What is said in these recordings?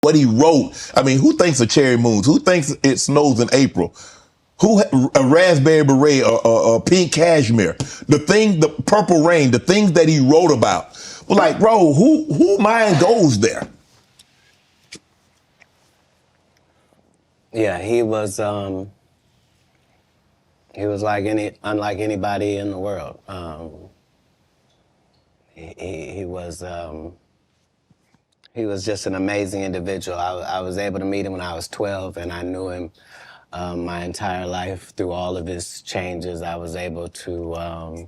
what he wrote. I mean, who thinks of cherry moons? Who thinks it snows in April? Who a raspberry beret or pink cashmere? The purple rain, the things that he wrote about. Well, like, bro, who mind goes there? Yeah, he was like unlike anybody in the world. He was just an amazing individual. I was able to meet him when I was 12, and I knew him my entire life through all of his changes. I was able to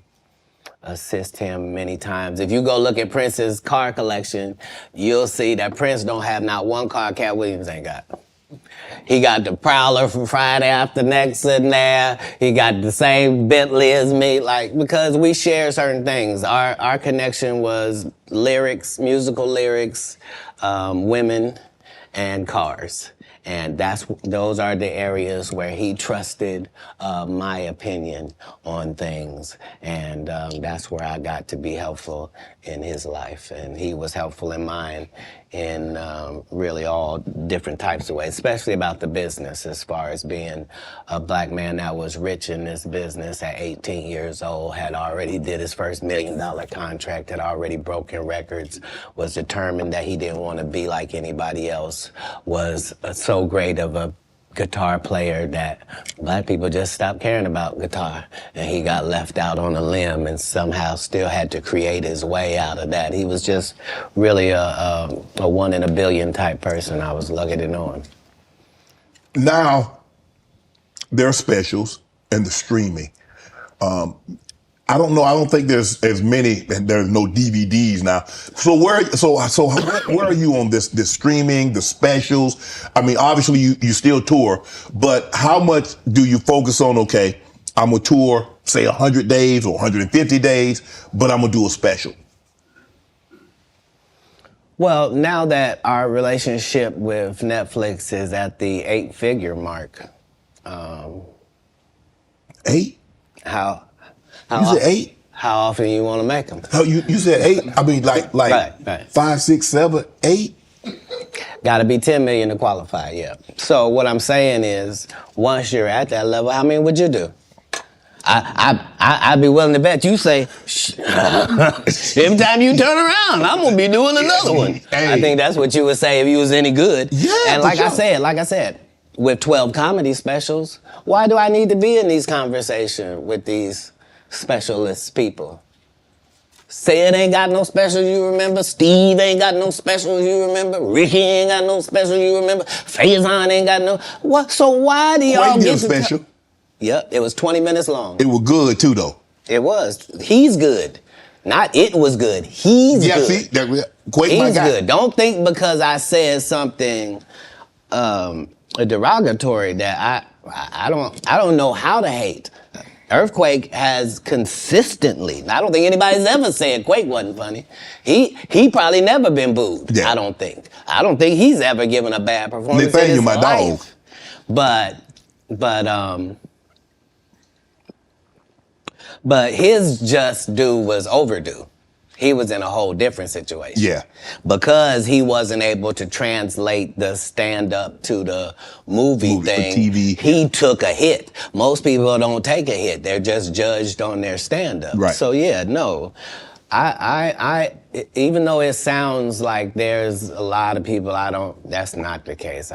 assist him many times. If you go look at Prince's car collection, you'll see that Prince don't have not one car Katt Williams ain't got. He got the Prowler from Friday After Next sitting there. He got the same Bentley as me, like, because we share certain things. Our connection was lyrics, musical lyrics, women, and cars. And those are the areas where he trusted my opinion on things. And that's where I got to be helpful in his life. And he was helpful in mine in really all different types of ways, especially about the business, as far as being a black man that was rich in this business at 18 years old, had already did his first $1 million contract, had already broken records, was determined that he didn't want to be like anybody else, was so great of a guitar player that black people just stopped caring about guitar, and he got left out on a limb and somehow still had to create his way out of that. He was just really a one in a billion type person. I was lucky to know him. Now, there are specials and the streaming. I don't know. I don't think there's as many, and there's no DVDs now. So where are you on this streaming, the specials? I mean, obviously you still tour, but how much do you focus on? Okay, I'm gonna tour, say 100 days or 150 days, but I'm gonna do a special. Well, now that our relationship with Netflix is at the 8-figure mark, 8? You said 8? How often you want to make them? Oh, you said 8? I mean, like right. 5, 6, 7, 8? Got to be 10 million to qualify, yeah. So what I'm saying is, once you're at that level, how many would you do? I'd be willing to bet you say, every time you turn around, I'm going to be doing another one. Hey. I think that's what you would say if you was any good. Yeah, and like I said, with 12 comedy specials, why do I need to be in these conversations with these specialist people? Sid ain't got no specials you remember. Steve ain't got no specials you remember. Ricky ain't got no specials you remember. Faison ain't got no. What? So why do y'all get special? Yep, it was 20 minutes long. It was good too, though. It was. He's good. Not it was good. He's good. See, he's good. Don't think because I said something derogatory that I don't know how to hate. Earthquake has consistently, I don't think anybody's ever said Quake wasn't funny. He probably never been booed. Yeah. I don't think he's ever given a bad performance in his life. Dog. But his just due was overdue. He was in a whole different situation. Yeah. Because he wasn't able to translate the stand-up to the movie thing, TV. He took a hit. Most people don't take a hit. They're just judged on their stand-up. Right. So yeah, no. I even though it sounds like there's a lot of people that's not the case.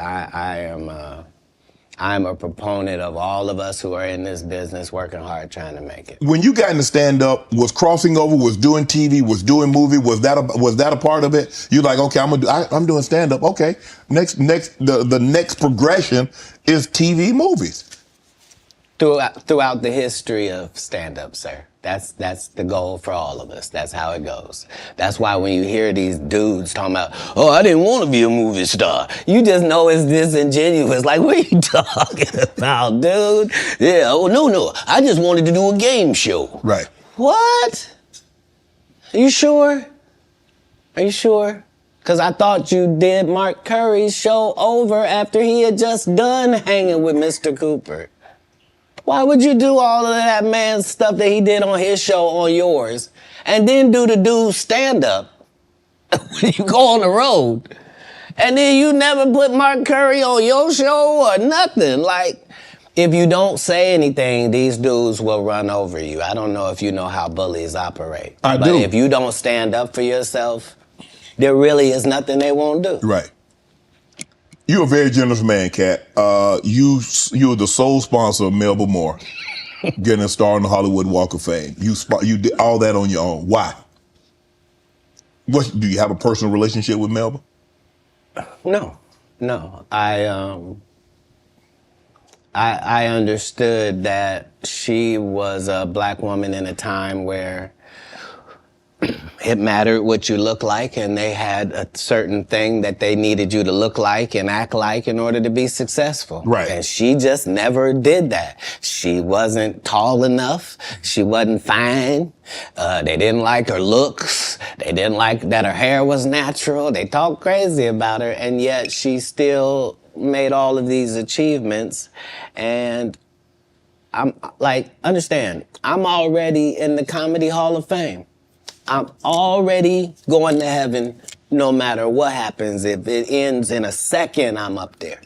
I'm a proponent of all of us who are in this business working hard trying to make it. When you got into stand-up, was crossing over, was doing TV, was doing movie, was that a part of it? You're like, okay, I'm doing stand-up. Okay, the next progression is TV, movies. Throughout the history of stand-up, sir. That's the goal for all of us. That's how it goes. That's why when you hear these dudes talking about, oh, I didn't want to be a movie star, you just know it's disingenuous. Like, what are you talking about, dude? Yeah, oh, no, I just wanted to do a game show. Right. What? Are you sure? Because I thought you did Mark Curry's show over after he had just done hanging with Mr. Cooper. Why would you do all of that man's stuff that he did on his show on yours and then do the dude's stand-up when you go on the road And then you never put Mark Curry on your show or nothing. Like, if you don't say anything, these dudes will run over you. I don't know if you know how bullies operate. But if you don't stand up for yourself, there really is nothing they won't do. Right. You're a very generous man, Katt. You're the sole sponsor of Melba Moore getting a star on the Hollywood Walk of Fame. You did all that on your own. Why? Do you have a personal relationship with Melba? No. I understood that she was a black woman in a time where it mattered what you look like, and they had a certain thing that they needed you to look like and act like in order to be successful. Right. And she just never did that. She wasn't tall enough. She wasn't fine. They didn't like her looks. They didn't like that her hair was natural. They talked crazy about her, and yet she still made all of these achievements. And I'm like, understand, I'm already in the Comedy Hall of Fame. I'm already going to heaven no matter what happens. If it ends in a second, I'm up there.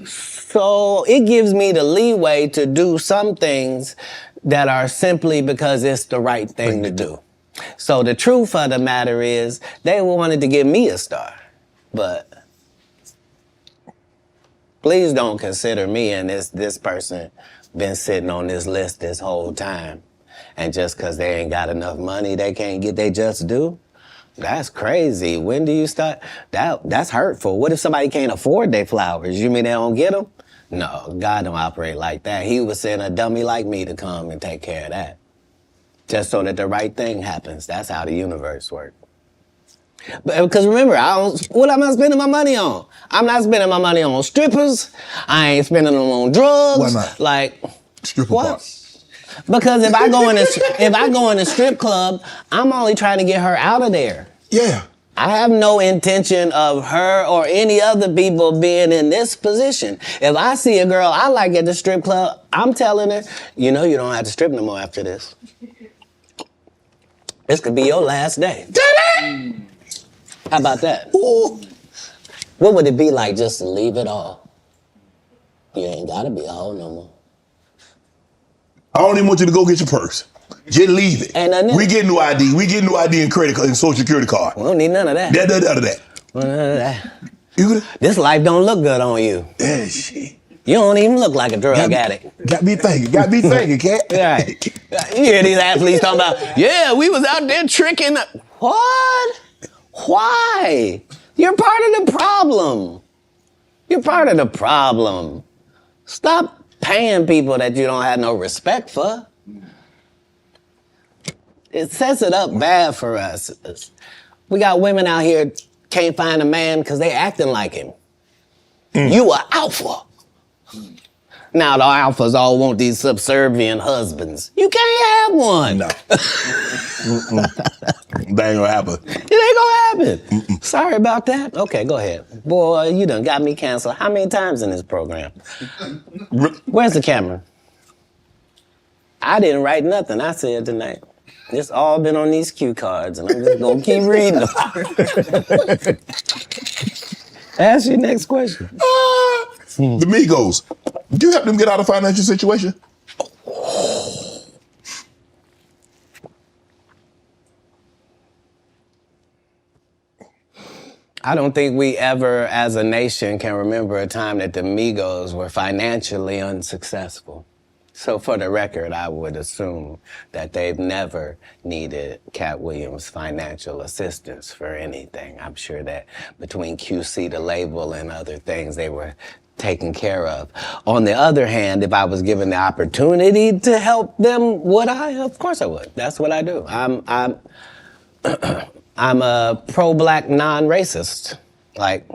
So it gives me the leeway to do some things that are simply because it's the right thing to do. So the truth of the matter is, they wanted to give me a star, but please don't consider me and this person been sitting on this list this whole time. And just because they ain't got enough money, they can't get their just due? That's crazy. When do you start? That's hurtful. What if somebody can't afford their flowers? You mean they don't get them? No, God don't operate like that. He would send a dummy like me to come and take care of that. Just so that the right thing happens. That's how the universe works. Because remember, what am I spending my money on? I'm not spending my money on strippers. I ain't spending them on drugs. Why not? Like, Stripper what? bar. Because if I go in a strip club, I'm only trying to get her out of there. Yeah. I have no intention of her or any other people being in this position. If I see a girl I like at the strip club, I'm telling her, you know, you don't have to strip no more after this. This could be your last day. How about that? Ooh. What would it be like just to leave it all? You ain't gotta be a hoe no more. I don't even want you to go get your purse. Just leave it. Ain't nothing in We it. get new ID. We get new ID and credit card and social security card. We don't need none of that. None of that. None of that. You This life don't look good on you. yeah, shit. You don't even look like a drug addict. Got me thinking, Katt. Right. You hear these athletes talking about, yeah, we was out there tricking. What? Why? You're part of the problem. You're part of the problem. Stop paying people that you don't have no respect for. It sets it up bad for us. We got women out here can't find a man because they acting like him. You are alpha. Now the alphas all want these subservient husbands. You can't have one. No. That ain't gonna happen. It ain't gonna happen. Sorry about that. Okay, go ahead. Boy, you done got me canceled how many times in this program? Where's the camera? I didn't write nothing I said tonight. It's all been on these cue cards, and I'm just gonna keep reading them. Ask your next question. The Migos. Do you help them get out of financial situation? I don't think we ever, as a nation, can remember a time that the Migos were financially unsuccessful. So for the record, I would assume that they've never needed Katt Williams' financial assistance for anything. I'm sure that between QC, the label, and other things, they were taken care of. On the other hand, if I was given the opportunity to help them, would I? Of course I would. That's what I do. I'm a pro-black non-racist. Like,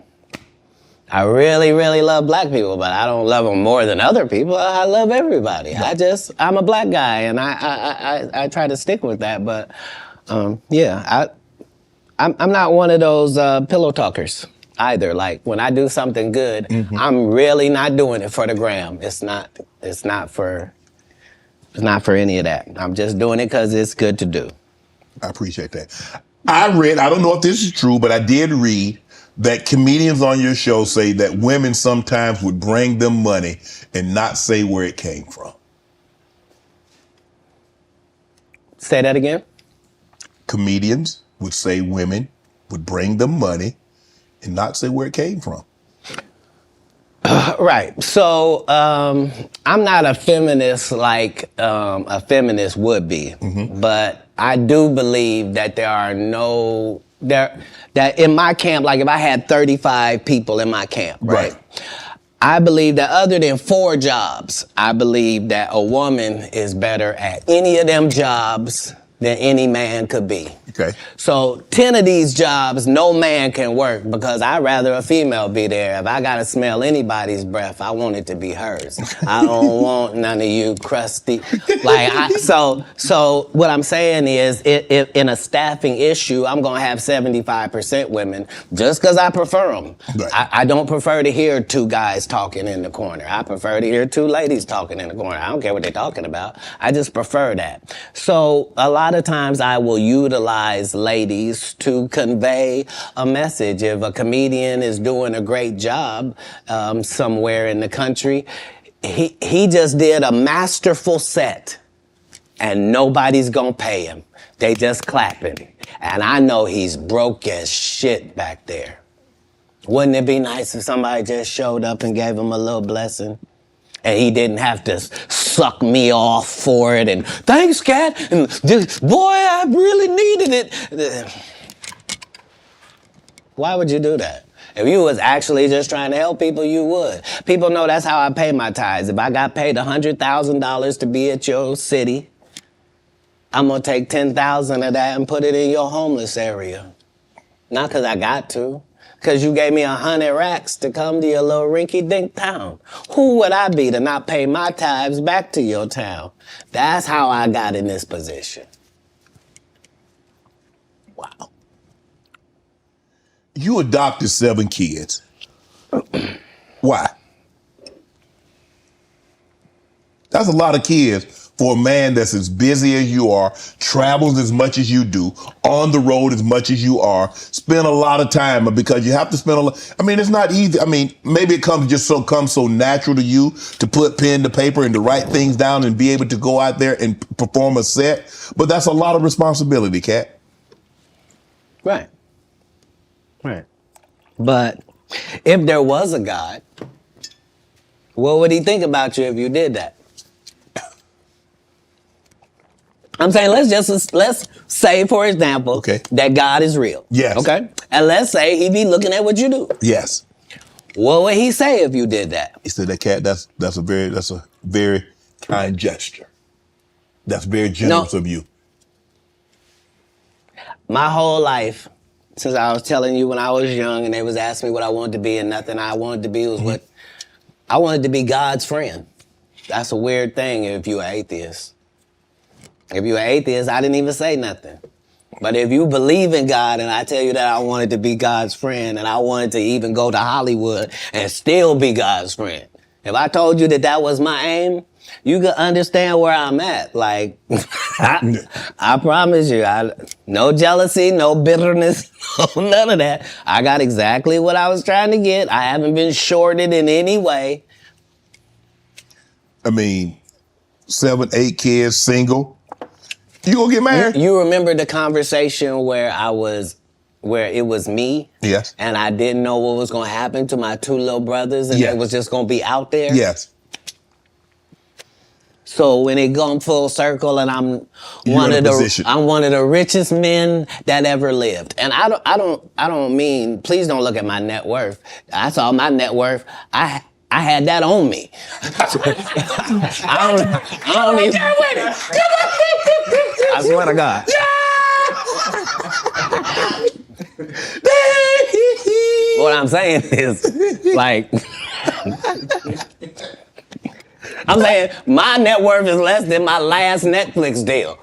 I really, really love black people, but I don't love them more than other people. I love everybody. I'm a black guy, and I try to stick with that. But yeah, I'm not one of those pillow talkers either. Like, when I do something good, I'm really not doing it for the gram. It's not for any of that. I'm just doing it because it's good to do. I appreciate that. I don't know if this is true, but I did read that comedians on your show say that women sometimes would bring them money and not say where it came from. Say that again. Comedians would say women would bring them money and not say where it came from. Right. So I'm not a feminist like a feminist would be, but I do believe that that in my camp, like if I had 35 people in my camp, right? I believe that other than 4 jobs, I believe that a woman is better at any of them jobs than any man could be. Okay. So 10 of these jobs, no man can work because I'd rather a female be there. If I gotta smell anybody's breath, I want it to be hers. I don't want none of you crusty. So what I'm saying is, if in a staffing issue, I'm gonna have 75% women just because I prefer them. Right. I don't prefer to hear 2 guys talking in the corner. I prefer to hear 2 ladies talking in the corner. I don't care what they're talking about. I just prefer that. So a lot of times I will utilize ladies to convey a message. If a comedian is doing a great job somewhere in the country, he just did a masterful set and nobody's gonna pay him. They just clapping. And I know he's broke as shit back there. Wouldn't it be nice if somebody just showed up and gave him a little blessing? And he didn't have to suck me off for it and thanks, Katt, and boy, I really needed it. Why would you do that? If you was actually just trying to help people, you would. People know that's how I pay my tithes. If I got paid $100,000 to be at your city, I'm gonna take 10,000 of that and put it in your homeless area. Not because I got to. Because you gave me 100 racks to come to your little rinky-dink town. Who would I be to not pay my tithes back to your town? That's how I got in this position. Wow. You adopted 7 kids. Why? That's a lot of kids for a man that's as busy as you are, travels as much as you do, on the road as much as you are, spend a lot of time, because you have to spend a lot. I mean, it's not easy. I mean, maybe it comes so natural to you to put pen to paper and to write things down and be able to go out there and perform a set. But that's a lot of responsibility, Katt. Right. Right. But if there was a God, what would he think about you if you did that? I'm saying let's say, for example, that God is real. Yes. Okay? And let's say he be looking at what you do. Yes. What would he say if you did that? He said, that Katt, that's a very kind gesture. That's very generous of you. My whole life, since I was telling you when I was young and they was asking me what I wanted to be, and nothing I wanted to be was what I wanted to be God's friend. That's a weird thing if you're an atheist. If you're an atheist, I didn't even say nothing. But if you believe in God and I tell you that I wanted to be God's friend and I wanted to even go to Hollywood and still be God's friend, if I told you that that was my aim, you could understand where I'm at. Like, I promise you, no jealousy, no bitterness, no, none of that. I got exactly what I was trying to get. I haven't been shorted in any way. I mean, 7, 8 kids, single. You gonna get married? You remember the conversation where it was me? Yes. And I didn't know what was gonna happen to my 2 little brothers and yes. they was just gonna be out there? Yes. So when it gone full circle and I'm one of the richest men that ever lived. And I don't mean, please don't look at my net worth. I saw my net worth. I had that on me. I don't even. I swear to God. What I'm saying is, like, I'm saying my net worth is less than my last Netflix deal.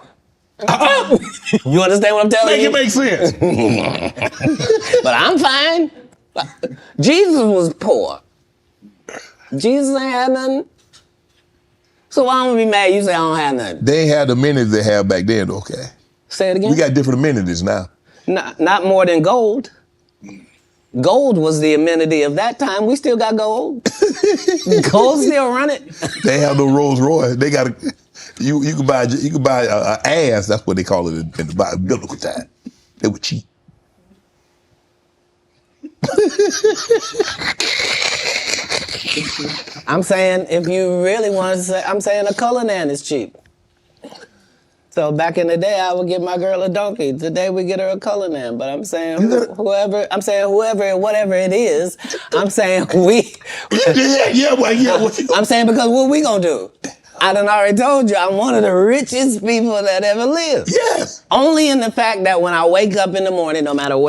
You understand what I'm telling you? It makes sense. But I'm fine. Jesus was poor. Jesus ain't had nothing. So why don't we be mad you say I don't have nothing? They had the amenities they had back then, okay? Say it again? We got different amenities now. Not more than gold. Gold was the amenity of that time. We still got gold. Gold still running. They have no Rolls Royce. They got you can buy a ass. That's what they call it in the biblical time. They were cheap. I'm saying if you really want to say, I'm saying a color nan is cheap. So back in the day, I would get my girl a donkey. Today we get her a color nan. But I'm saying whoever, whatever it is, I'm saying we. I'm saying because what we gonna do? I done already told you I'm one of the richest people that ever lived. Yes. Only in the fact that when I wake up in the morning, no matter what.